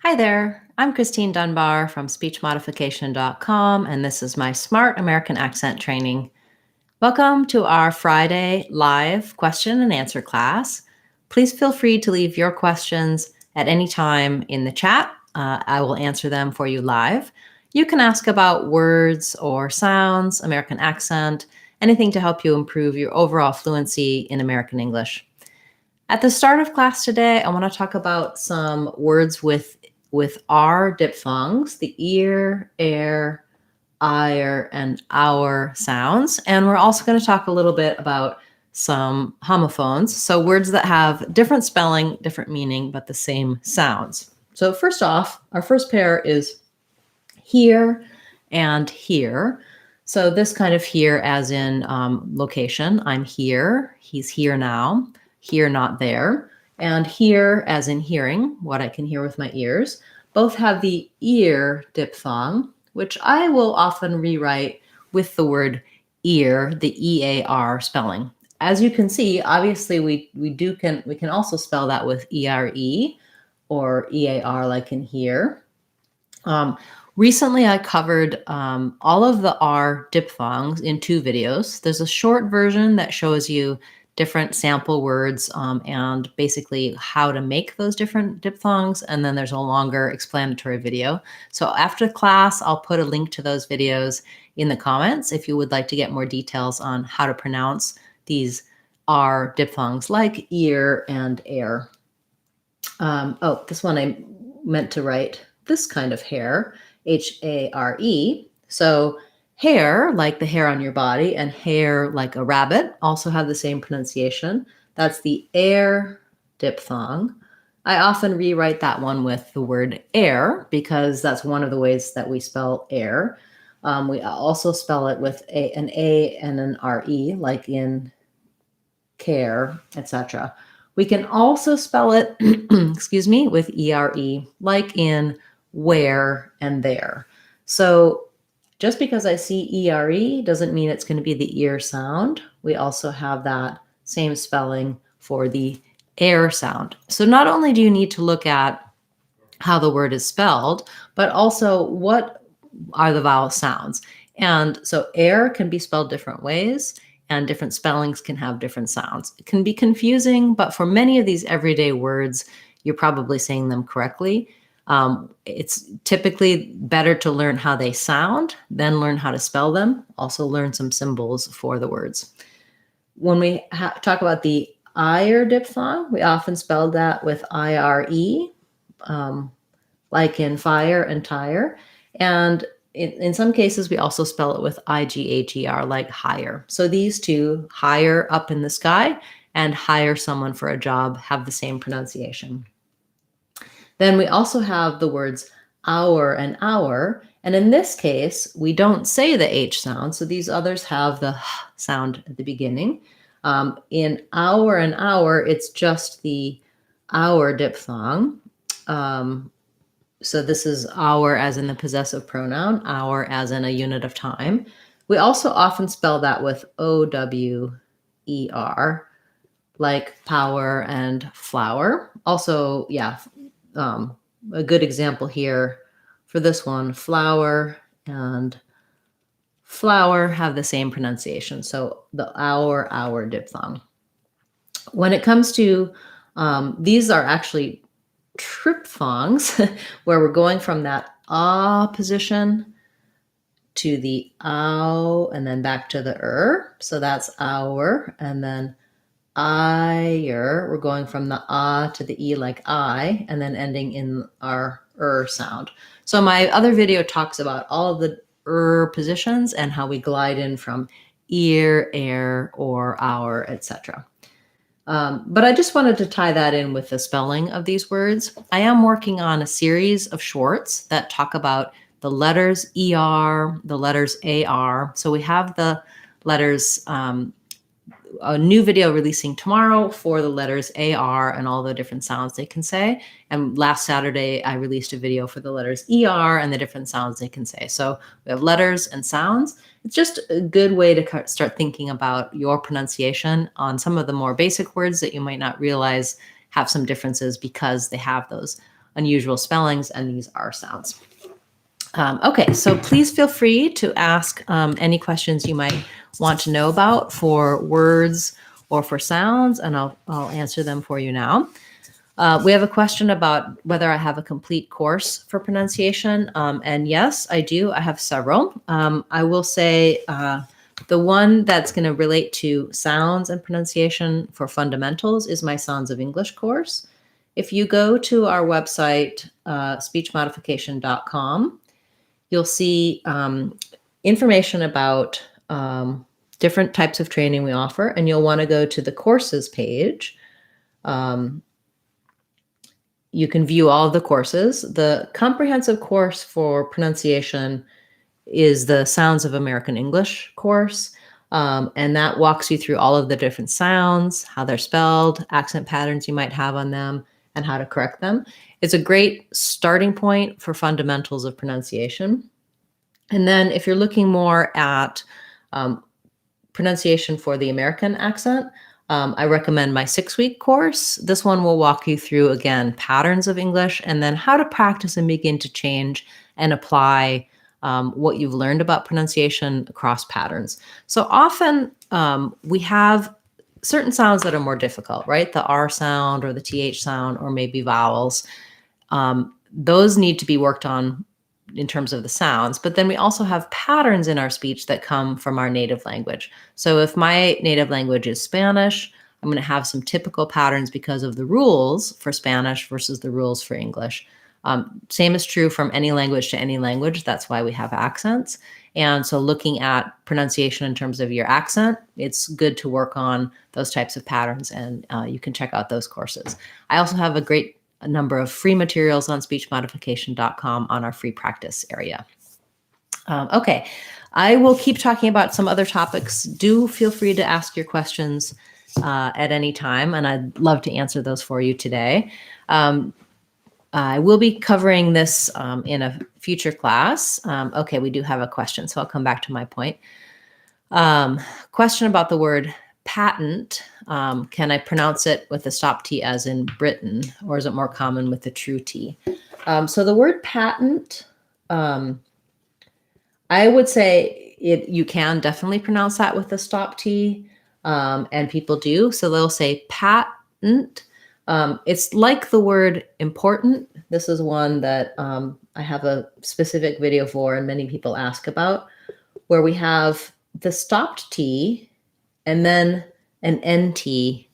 Hi there, I'm Christine Dunbar from speechmodification.com, and this is my Smart American Accent training. Welcome to our Friday live question and answer class. Please feel free to leave your questions at any time in the chat. I will answer them for you live. You can ask about words or sounds, American accent, anything to help you improve your overall fluency in American English. At the start of class today, I want to talk about some words with R diphthongs, the ear, air, ire, and our sounds. And we're also going to talk a little bit about some homophones, so words that have different spelling, different meaning, but the same sounds. So first off, our first pair is here and here. So this kind of here as in location. I'm here, he's here now, here, not there. And here as in hearing, what I can hear with my ears. Both have the ear diphthong, which I will often rewrite with the word ear, the E-A-R spelling. As you can see, obviously we can also spell that with E-R-E or E-A-R like in here. Recently, I covered all of the R diphthongs in 2 videos. There's a short version that shows you different sample words and basically how to make those different diphthongs. And then there's a longer explanatory video. So after class, I'll put a link to those videos in the comments if you would like to get more details on how to pronounce these R diphthongs like ear and air. Oh, this one I meant to write this kind of hair, H-A-R-E. So hair, like the hair on your body, and hair like a rabbit, also have the same pronunciation. That's the air diphthong. I often rewrite that one with the word air because that's one of the ways that we spell air. We also spell it with an A and an R-E, like in care, etc. We can also spell it, excuse me, with E-R-E, like in where and there. So just because I see E-R-E doesn't mean it's going to be the ear sound. We also have that same spelling for the air sound. So not only do you need to look at how the word is spelled, but also what are the vowel sounds. And so air can be spelled different ways, and different spellings can have different sounds. It can be confusing, but for many of these everyday words, you're probably saying them correctly. It's typically better to learn how they sound, then learn how to spell them, also learn some symbols for the words. When we talk about the ire diphthong, we often spell that with I-R-E, like in fire and tire. And in some cases, we also spell it with I-G-H-E-R, like hire. So these two, hire up in the sky and hire someone for a job, have the same pronunciation. Then we also have the words our and hour. And in this case, we don't say the H sound. So these others have the H sound at the beginning. In our and hour, it's just the our diphthong. So this is hour as in the possessive pronoun, hour as in a unit of time. We also often spell that with O-W-E-R, like power and flower. Also, yeah, a good example here for this one, flower and flower have the same pronunciation. So the our diphthong. When it comes to, these are actually triphthongs, where we're going from that ah position to the ow and then back to the So that's our, and then ire, we're going from the ah to the e like I, and then ending in our sound. So my other video talks about all of the positions and how we glide in from ear, air, or our, etc. But I just wanted to tie that in with the spelling of these words. I am working on a series of shorts that talk about the letters ER, the letters AR. So we have the letters, a new video releasing tomorrow for the letters AR and all the different sounds they can say. And last Saturday, I released a video for the letters ER and the different sounds they can say. So we have letters and sounds. It's just a good way to start thinking about your pronunciation on some of the more basic words that you might not realize have some differences because they have those unusual spellings, and these R sounds. Okay, so please feel free to ask any questions you might want to know about for words or for sounds, and I'll answer them for you now. We have a question about whether I have a complete course for pronunciation, and yes, I do. I have several. I will say the one that's going to relate to sounds and pronunciation for fundamentals is my Sounds of English course. If you go to our website, speechmodification.com, you'll see information about different types of training we offer, and you'll want to go to the courses page. You can view all of the courses. The comprehensive course for pronunciation is the Sounds of American English course, and that walks you through all of the different sounds, how they're spelled, accent patterns you might have on them, and how to correct them. It's a great starting point for fundamentals of pronunciation. And then if you're looking more at pronunciation for the American accent, I recommend my 6-week course. This one will walk you through, again, patterns of English and then how to practice and begin to change and apply what you've learned about pronunciation across patterns. So often we have certain sounds that are more difficult, right? The R sound or the TH sound or maybe vowels. Those need to be worked on in terms of the sounds, but then we also have patterns in our speech that come from our native language. So if my native language is Spanish, I'm going to have some typical patterns because of the rules for Spanish versus the rules for English. Same is true from any language to any language. That's why we have accents. And so looking at pronunciation in terms of your accent, it's good to work on those types of patterns, and you can check out those courses. I also have a number of free materials on speechmodification.com on our free practice area. Okay, I will keep talking about some other topics. Do feel free to ask your questions at any time, and I'd love to answer those for you today. I will be covering this in a future class. Okay, we do have a question, so I'll come back to my point. Question about the word patent. Can I pronounce it with a stop T as in Britain, or is it more common with the true T? So the word patent, I would say you can definitely pronounce that with a stop T, and people do. So they'll say patent. It's like the word important. This is one that I have a specific video for and many people ask about, where we have the stopped T and then an NT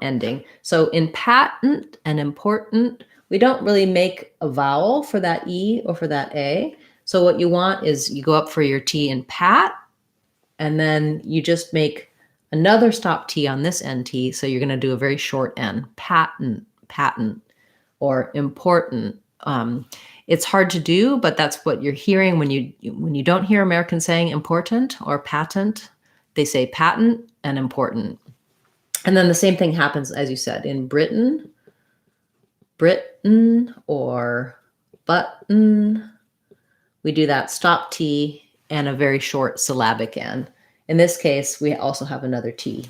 ending. So in patent and important, we don't really make a vowel for that E or for that A. So what you want is you go up for your T in pat, and then you just make another stop T on this NT. So you're going to do a very short N, patent, or important. It's hard to do, but that's what you're hearing when you don't hear Americans saying important or patent. They say patent and important. And then the same thing happens, as you said, in Britain or button. We do that stop T and a very short syllabic N. In this case, we also have another T.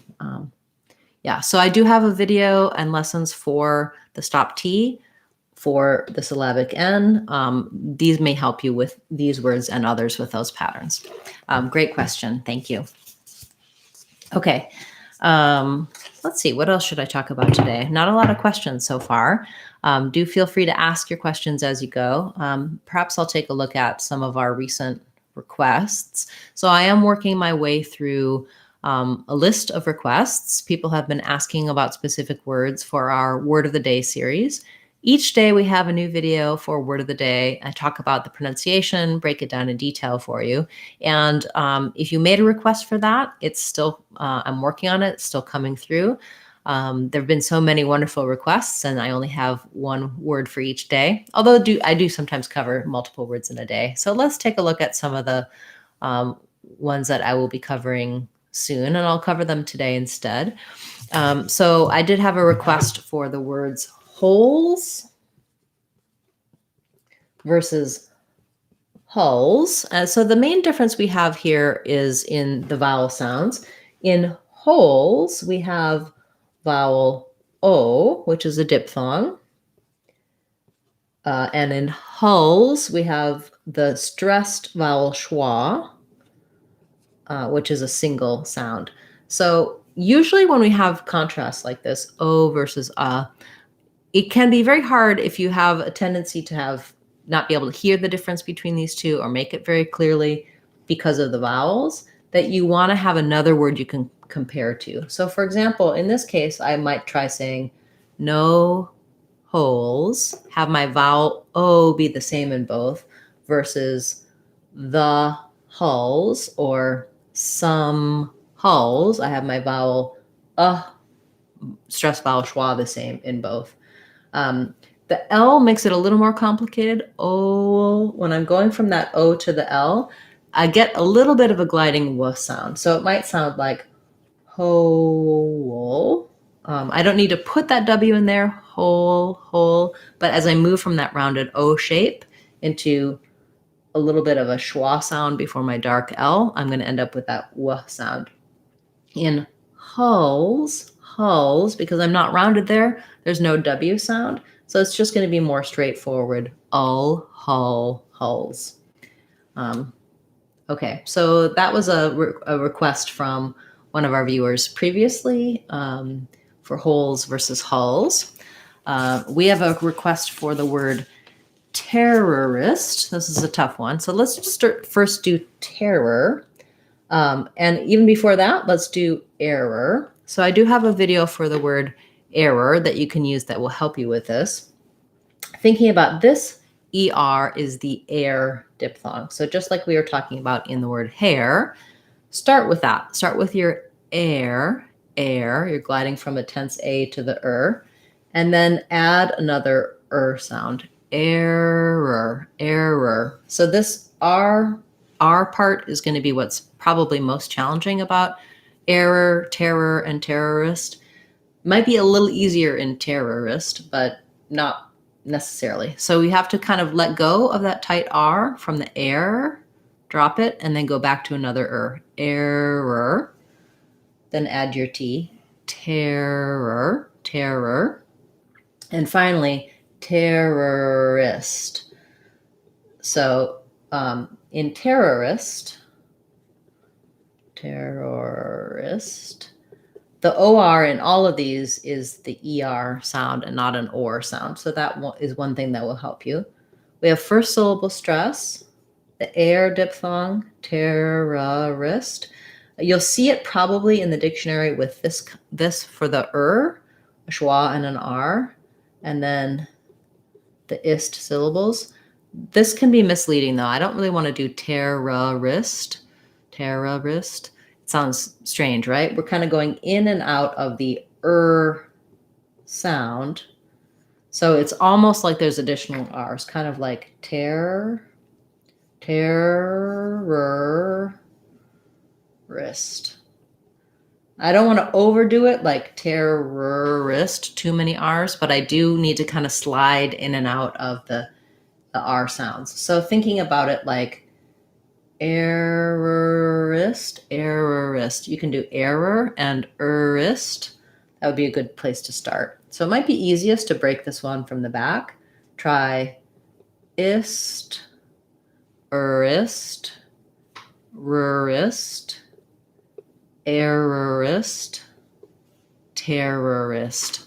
Yeah, so I do have a video and lessons for the stop T, for the syllabic N. These may help you with these words and others with those patterns. Great question. Thank you. Okay. Let's see. What else should I talk about today? Not a lot of questions so far. Do feel free to ask your questions as you go. Perhaps I'll take a look at some of our recent requests. So I am working my way through a list of requests. People have been asking about specific words for our Word of the Day series. Each day we have a new video for Word of the Day. I talk about the pronunciation, break it down in detail for you. And if you made a request for that, it's still, I'm working on it, it's still coming through. There have been so many wonderful requests, and I only have one word for each day, although I do sometimes cover multiple words in a day. So let's take a look at some of the ones that I will be covering soon, and I'll cover them today instead. So I did have a request for the words holes versus hulls. So the main difference we have here is in the vowel sounds. In holes, we have vowel O, which is a diphthong. And in hulls, we have the stressed vowel schwa, which is a single sound. So usually when we have contrasts like this, o versus it can be very hard if you have a tendency to not be able to hear the difference between these two or make it very clearly because of the vowels, that you want to have another word you can compare to. So for example, in this case, I might try saying no holes, have my vowel O be the same in both, versus the hulls or some hulls. I have my vowel stress vowel schwa the same in both. The L makes it a little more complicated. O, when I'm going from that O to the L, I get a little bit of a gliding w sound. So it might sound like whole. I don't need to put that W in there, whole. But as I move from that rounded O shape into a little bit of a schwa sound before my dark L, I'm going to end up with that w sound. In hulls, because I'm not rounded there, there's no W sound. So it's just going to be more straightforward. Hulls. Okay, so that was a request from one of our viewers previously for holes versus hulls. We have a request for the word terrorist. This is a tough one. So let's first do terror. And even before that, let's do error. So I do have a video for the word error that you can use that will help you with this. Thinking about this, ER is the air diphthong. So just like we were talking about in the word hair, start with that. Start with your air. You're gliding from a tense A to the and then add another sound. Error. So this R part is going to be what's probably most challenging about error, terror, and terrorist. Might be a little easier in terrorist, but not necessarily. So we have to kind of let go of that tight R from the air, drop it, and then go back to another error. Then add your T. Terror. And finally, terrorist. So in terrorist, the OR in all of these is the ER sound and not an OR sound. So that is one thing that will help you. We have first syllable stress, the air diphthong, terrorist. You'll see it probably in the dictionary with this for the a schwa and an R, and then the ist syllables. This can be misleading though. I don't really want to do terrorist. It sounds strange, right? We're kind of going in and out of the sound. So it's almost like there's additional R's, kind of like terrorist. I don't want to overdo it like terrorist, too many R's, but I do need to kind of slide in and out of the R sounds. So thinking about it like errorist. You can do error and erist. That would be a good place to start. So it might be easiest to break this one from the back. Try ist, erist, rurist, errorist, terrorist.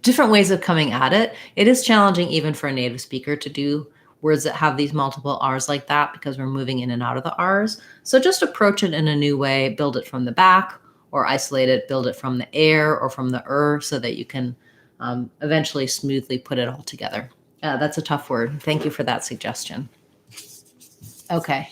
Different ways of coming at it. It is challenging even for a native speaker to do words that have these multiple R's like that because we're moving in and out of the R's. So just approach it in a new way, build it from the back or isolate it, build it from the air or from the so that you can eventually smoothly put it all together. That's a tough word. Thank you for that suggestion. Okay.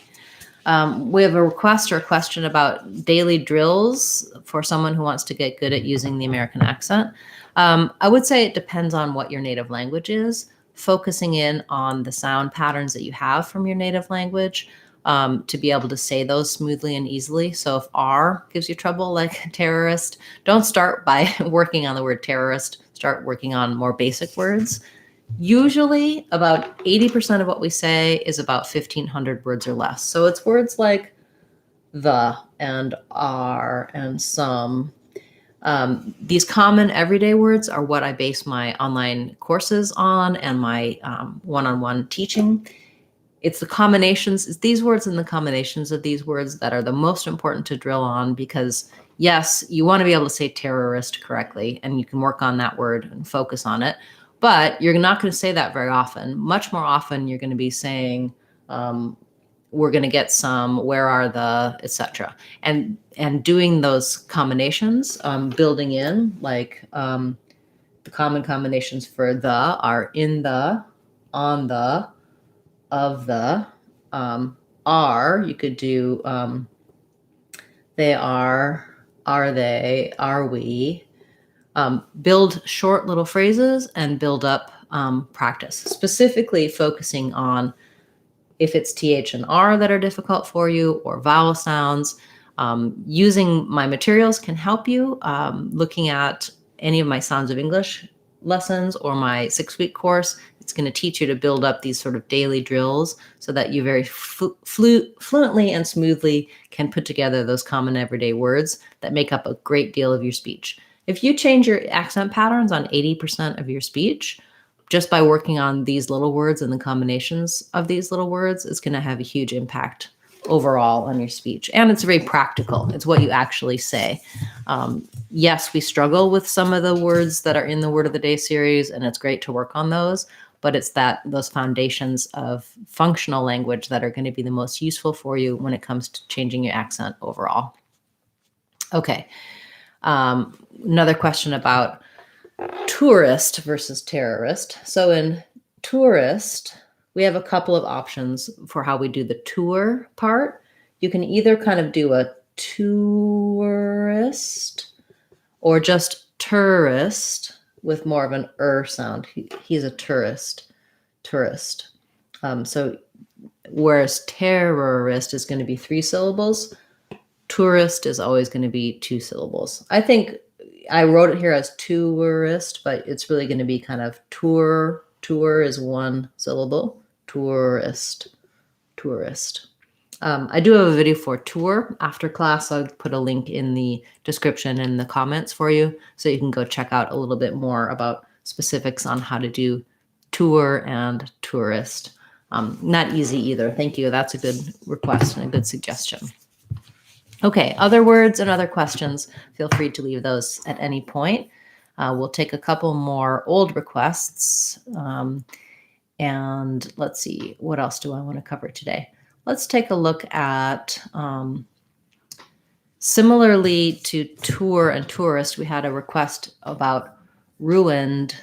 We have a request or a question about daily drills for someone who wants to get good at using the American accent. I would say it depends on what your native language is, focusing in on the sound patterns that you have from your native language to be able to say those smoothly and easily. So if R gives you trouble, like terrorist, don't start by working on the word terrorist. Start working on more basic words. Usually about 80% of what we say is about 1,500 words or less. So it's words like the and are and some. These common everyday words are what I base my online courses on and my one-on-one teaching. It's the combinations, it's these words and the combinations of these words that are the most important to drill on, because yes, you want to be able to say terrorist correctly, and you can work on that word and focus on it, but you're not going to say that very often. Much more often, you're going to be saying, we're going to get some, where are the, etc. And doing those combinations, building in, like the common combinations for the are in the, on the, of the, are, you could do they are they, are we. Build short little phrases and build up practice, specifically focusing on if it's TH and R that are difficult for you, or vowel sounds. Using my materials can help you. Looking at any of my Sounds of English lessons or my 6-week course, it's going to teach you to build up these sort of daily drills so that you very fluently and smoothly can put together those common everyday words that make up a great deal of your speech. If you change your accent patterns on 80% of your speech, just by working on these little words and the combinations of these little words, it's going to have a huge impact overall on your speech. And it's very practical. It's what you actually say. Yes, we struggle with some of the words that are in the Word of the Day series, and it's great to work on those, but it's those foundations of functional language that are going to be the most useful for you when it comes to changing your accent overall. Okay. Another question about tourist versus terrorist. So in tourist, we have a couple of options for how we do the tour part. You can either kind of do a tourist or just tourist with more of an sound. He's a tourist. So whereas terrorist is going to be 3 syllables, tourist is always going to be 2 syllables. I think I wrote it here as tourist, but it's really going to be kind of tour. Tour is 1 syllable. Tourist. I do have a video for tour after class. I'll put a link in the description and the comments for you, so you can go check out a little bit more about specifics on how to do tour and tourist. Not easy either. Thank you. That's a good request and a good suggestion. Okay, other words and other questions, feel free to leave those at any point. We'll take a couple more old requests. And let's see, what else do I want to cover today? Let's take a look at, similarly to tour and tourist, we had a request about ruined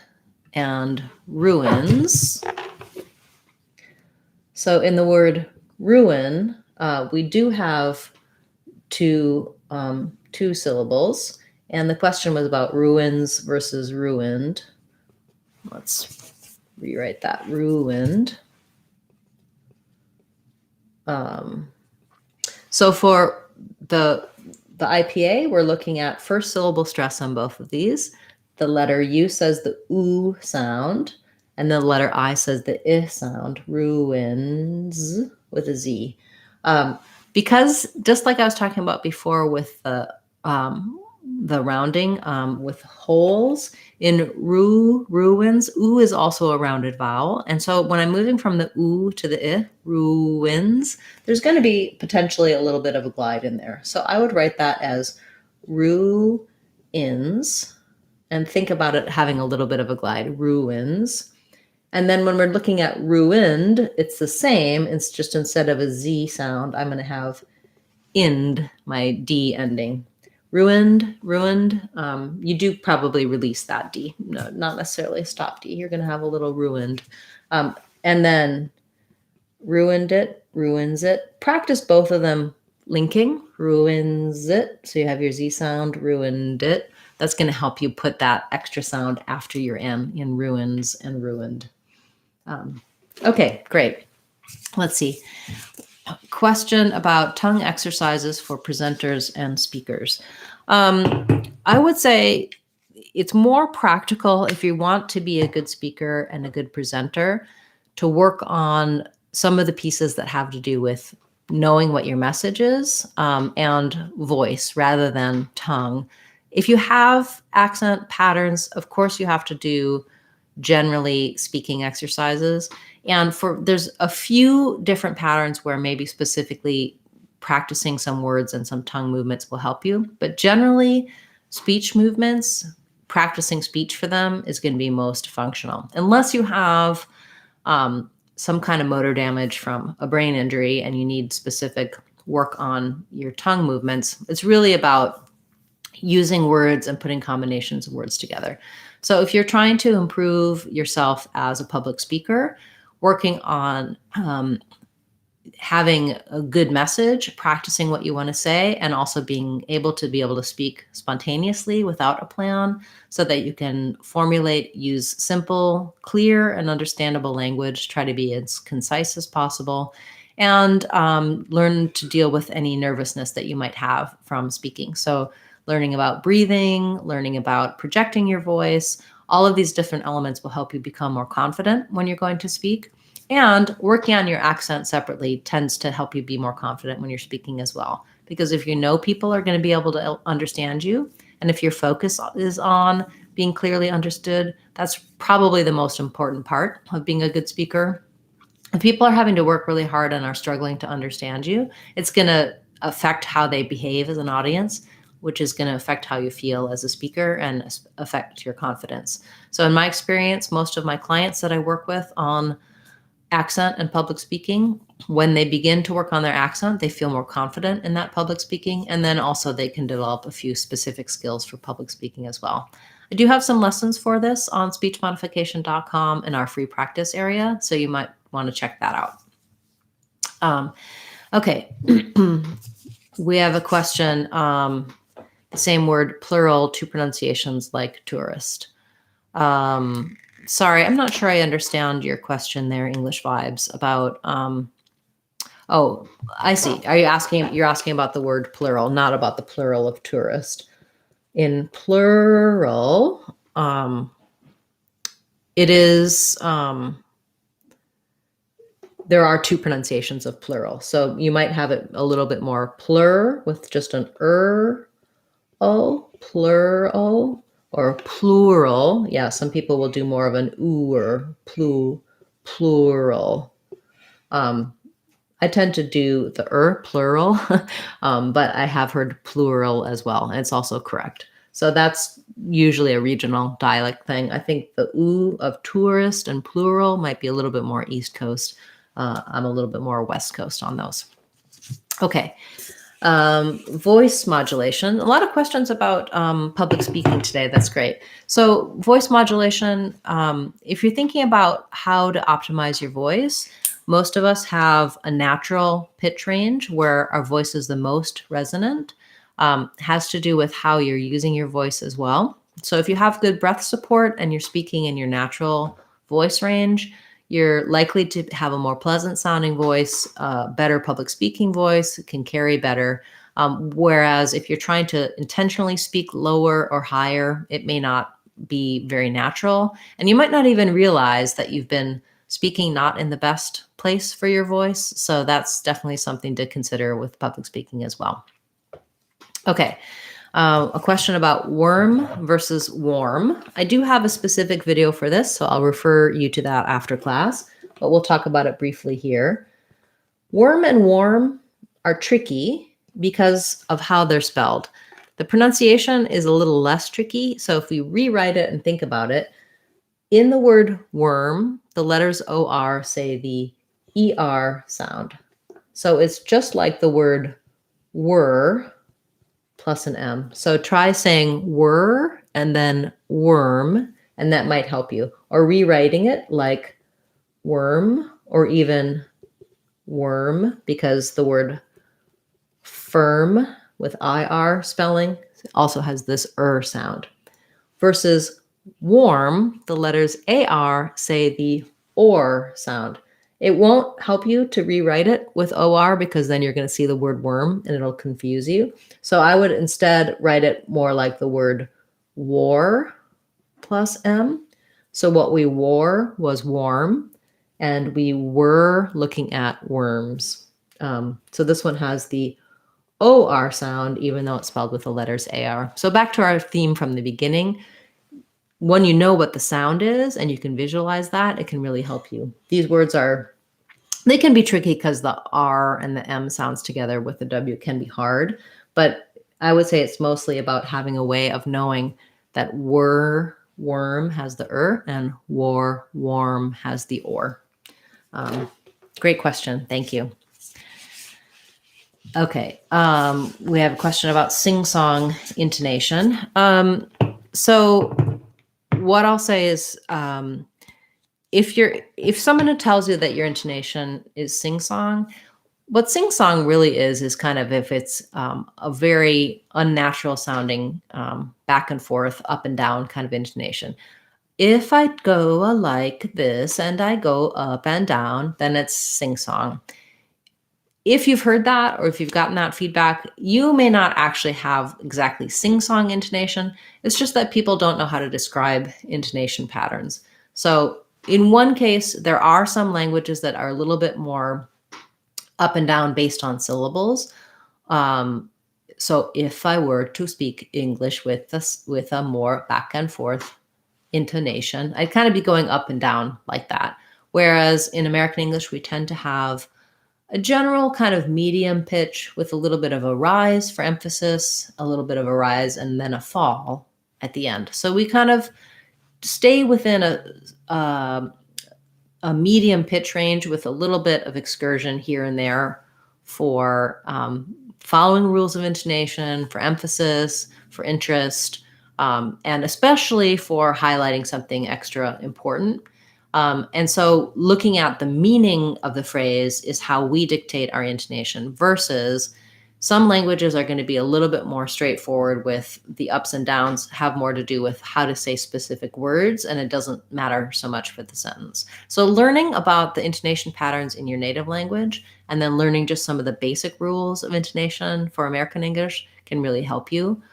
and ruins. So in the word ruin, we do have two syllables, and the question was about ruins versus ruined. Let's rewrite that. Ruined. So for the IPA, we're looking at first syllable stress on both of these. The letter U says the oo sound, and the letter I says the I sound. Ruins with a Z. Because just like I was talking about before with the rounding with holes, in ruins, oo is also a rounded vowel. And so when I'm moving from the oo to the I, ruins, there's going to be potentially a little bit of a glide in there. So I would write that as ruins, and think about it having a little bit of a glide, ruins. And then when we're looking at ruined, it's the same. It's just instead of a Z sound, I'm going to have ind, my D ending. Ruined. You do probably release that D. No, not necessarily a stop D. You're going to have a little ruined. And then ruined it, ruins it. Practice both of them linking, ruins it. So you have your Z sound, ruined it. That's going to help you put that extra sound after your N in ruins and ruined. Okay, great. Let's see. Question about tongue exercises for presenters and speakers. I would say it's more practical if you want to be a good speaker and a good presenter to work on some of the pieces that have to do with knowing what your message is and voice rather than tongue. If you have accent patterns, of course you have to do generally speaking exercises. And there's a few different patterns where maybe specifically practicing some words and some tongue movements will help you. But generally, speech movements, practicing speech for them is going to be most functional. Unless you have some kind of motor damage from a brain injury and you need specific work on your tongue movements, it's really about using words and putting combinations of words together. So if you're trying to improve yourself as a public speaker, working on having a good message, practicing what you want to say, and also being able to speak spontaneously without a plan so that you can formulate, use simple, clear, and understandable language, try to be as concise as possible, and learn to deal with any nervousness that you might have from speaking. So learning about breathing, learning about projecting your voice, all of these different elements will help you become more confident when you're going to speak. And working on your accent separately tends to help you be more confident when you're speaking as well. Because if you know people are going to be able to understand you, and if your focus is on being clearly understood, that's probably the most important part of being a good speaker. If people are having to work really hard and are struggling to understand you, it's going to affect how they behave as an audience, which is going to affect how you feel as a speaker and affect your confidence. So in my experience, most of my clients that I work with on accent and public speaking, when they begin to work on their accent, they feel more confident in that public speaking. And then also they can develop a few specific skills for public speaking as well. I do have some lessons for this on speechmodification.com in our free practice area. So you might want to check that out. Okay. We have a question. The same word, plural, two pronunciations like tourist. Sorry, I'm not sure I understand your question there, English Vibes, about, oh, I see. You're asking about the word plural, not about the plural of tourist. In plural, it is, there are two pronunciations of plural. So you might have it a little bit more plur with just an plural, or plural. Yeah, some people will do more of an or plural. I tend to do the plural, but I have heard plural as well, and it's also correct. So that's usually a regional dialect thing. I think the of tourist and plural might be a little bit more East Coast. I'm a little bit more West Coast on those. Okay. Voice modulation. A lot of questions about public speaking today. That's great. So voice modulation, if you're thinking about how to optimize your voice, most of us have a natural pitch range where our voice is the most resonant. Has to do with how you're using your voice as well. So if you have good breath support and you're speaking in your natural voice range, you're likely to have a more pleasant sounding voice, better public speaking voice, can carry better. Whereas if you're trying to intentionally speak lower or higher, it may not be very natural. And you might not even realize that you've been speaking not in the best place for your voice. So that's definitely something to consider with public speaking as well. Okay. A question about worm versus warm. I do have a specific video for this, so I'll refer you to that after class, but we'll talk about it briefly here. Worm and warm are tricky because of how they're spelled. The pronunciation is a little less tricky, so if we rewrite it and think about it, in the word worm, the letters OR say the ER sound. So it's just like the word were plus an M. So try saying were and then worm, and that might help you. Or rewriting it like worm or even worm, because the word firm with IR spelling also has this sound. Versus warm, the letters AR say the or sound. It won't help you to rewrite it with OR because then you're going to see the word worm and it'll confuse you. So I would instead write it more like the word war plus M. So what we wore was warm and we were looking at worms. So this one has the OR sound, even though it's spelled with the letters AR. So back to our theme from the beginning. When you know what the sound is and you can visualize that, it can really help you. These words they can be tricky because the R and the M sounds together with the W can be hard, but I would say it's mostly about having a way of knowing that worm has the and warm has the or. Great question. Thank you. Okay. We have a question about sing-song intonation. So what I'll say is, if someone tells you that your intonation is sing-song, what sing-song really is kind of if it's a very unnatural sounding back and forth, up and down kind of intonation. If I go like this and I go up and down, then it's sing-song. If you've heard that or if you've gotten that feedback, you may not actually have exactly sing-song intonation. It's just that people don't know how to describe intonation patterns. So in one case, there are some languages that are a little bit more up and down based on syllables. So if I were to speak English with a more back and forth intonation, I'd kind of be going up and down like that. Whereas in American English, we tend to have a general kind of medium pitch with a little bit of a rise for emphasis, a little bit of a rise, and then a fall at the end. So we kind of stay within a medium pitch range with a little bit of excursion here and there for following rules of intonation, for emphasis, for interest, and especially for highlighting something extra important. And so looking at the meaning of the phrase is how we dictate our intonation versus some languages are going to be a little bit more straightforward with the ups and downs, have more to do with how to say specific words, and it doesn't matter so much for the sentence. So learning about the intonation patterns in your native language and then learning just some of the basic rules of intonation for American English can really help you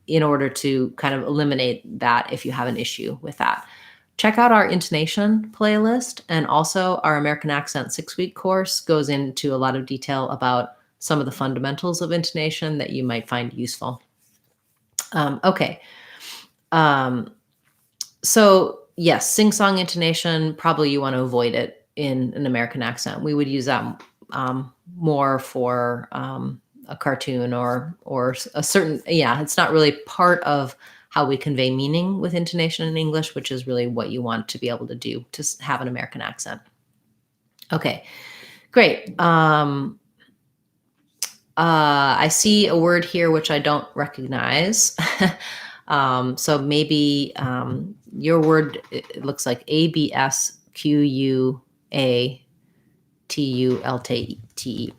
in order to kind of eliminate that if you have an issue with that. Check out our intonation playlist, and also our American Accent 6-week course goes into a lot of detail about some of the fundamentals of intonation that you might find useful. Okay. So yes, sing-song intonation, probably you want to avoid it in an American accent. We would use that more for a cartoon or a certain, it's not really part of how we convey meaning with intonation in English, which is really what you want to be able to do to have an American accent. Okay, great. I see a word here which I don't recognize. So maybe your word, it looks like ABSQUATULTE.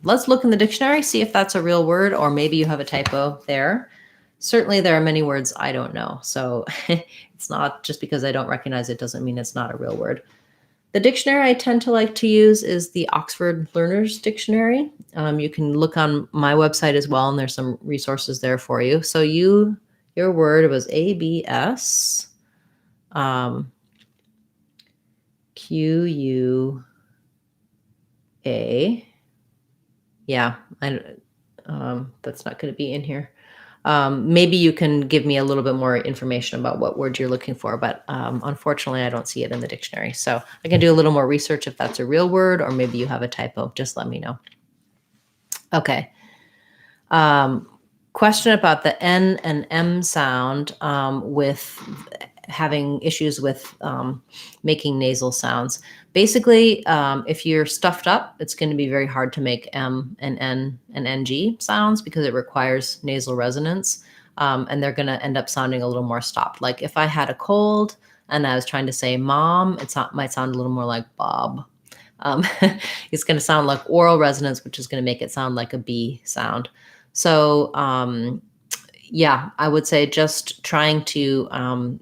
Let's look in the dictionary, see if that's a real word, or maybe you have a typo there. Certainly there are many words I don't know. So it's not just because I don't recognize it doesn't mean it's not a real word. The dictionary I tend to like to use is the Oxford Learner's Dictionary. You can look on my website as well, and there's some resources there for you. So your word was ABS QUA. Yeah, that's not going to be in here. Maybe you can give me a little bit more information about what word you're looking for, but unfortunately, I don't see it in the dictionary. So I can do a little more research if that's a real word, or maybe you have a typo. Just let me know. Okay. Question about the N and M sound with having issues with making nasal sounds. Basically, if you're stuffed up, it's going to be very hard to make M and N and NG sounds because it requires nasal resonance, and they're going to end up sounding a little more stopped. Like if I had a cold and I was trying to say mom, might sound a little more like Bob. It's going to sound like oral resonance, which is going to make it sound like a B sound. So I would say just trying to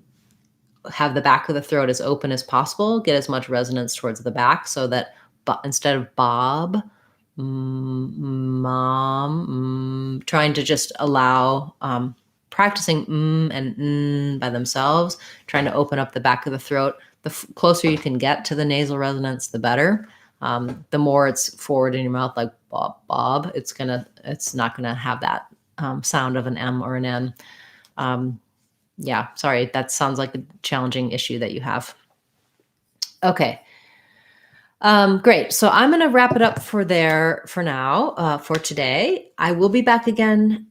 have the back of the throat as open as possible, get as much resonance towards the back so that instead of Bob, mom, trying to just allow practicing and by themselves, trying to open up the back of the throat. The closer you can get to the nasal resonance, the better. The more it's forward in your mouth, like Bob. It's not gonna have that sound of an M or an N. Yeah, sorry, that sounds like a challenging issue that you have. Okay. Great. So I'm going to wrap it up for now, for today. I will be back again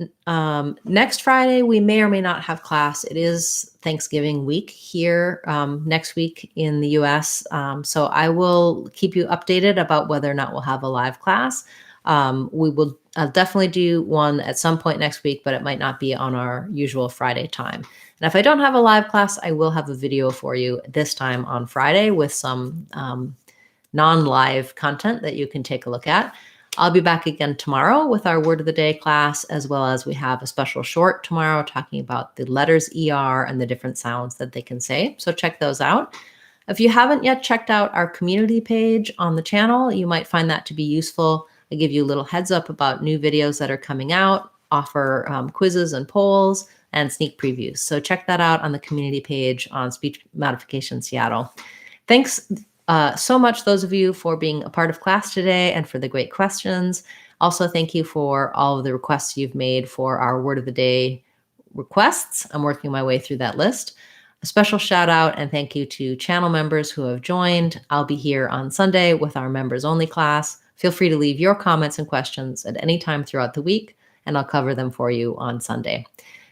next Friday. We may or may not have class. It is Thanksgiving week here next week in the US. So I will keep you updated about whether or not we'll have a live class. We will definitely do one at some point next week, but it might not be on our usual Friday time. And if I don't have a live class, I will have a video for you this time on Friday with some non-live content that you can take a look at. I'll be back again tomorrow with our word of the day class, as well as we have a special short tomorrow talking about the letters ER and the different sounds that they can say. So check those out. If you haven't yet checked out our community page on the channel, you might find that to be useful. I give you a little heads up about new videos that are coming out, offer quizzes and polls, and sneak previews. So check that out on the community page on Speech Modification Seattle. Thanks so much, those of you, for being a part of class today and for the great questions. Also, thank you for all of the requests you've made for our word of the day requests. I'm working my way through that list. A special shout out and thank you to channel members who have joined. I'll be here on Sunday with our members only class. Feel free to leave your comments and questions at any time throughout the week, and I'll cover them for you on Sunday.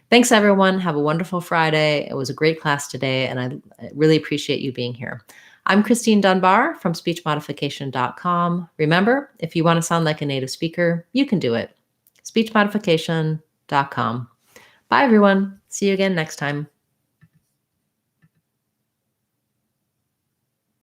Thanks, everyone. Have a wonderful Friday. It was a great class today, and I really appreciate you being here. I'm Christine Dunbar from speechmodification.com. Remember, if you want to sound like a native speaker, you can do it. speechmodification.com. Bye, everyone. See you again next time.